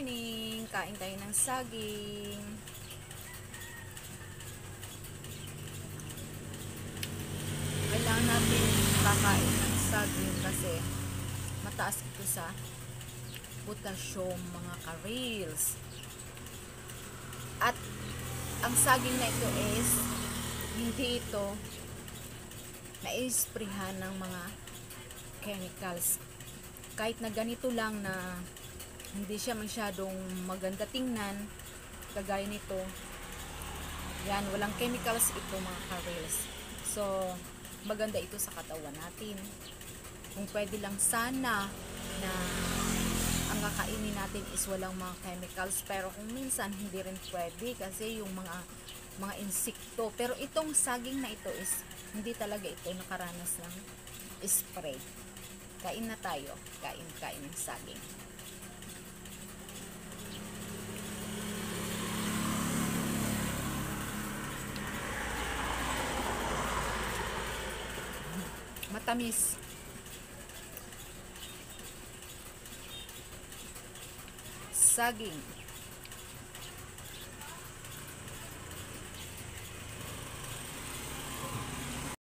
morning! Kain tayo ng saging. Kailangan natin kakain ng saging kasi mataas ito sa potassium, mga ka-reels. At ang saging na ito is hindi ito na-isprehan ng mga chemicals. Kahit na ganito lang na hindi siya masyadong maganda tingnan, kagaya nito, yan, walang chemicals ito mga ka-reels. So, maganda ito sa katawan natin. Kung pwede lang sana na ang kakainin natin is walang mga chemicals, pero kung minsan hindi rin pwede kasi yung mga insekto. Pero itong saging na ito is hindi talaga ito nakaranas ng spray. Kain na tayo. Kain ng saging. Matamis. Saging.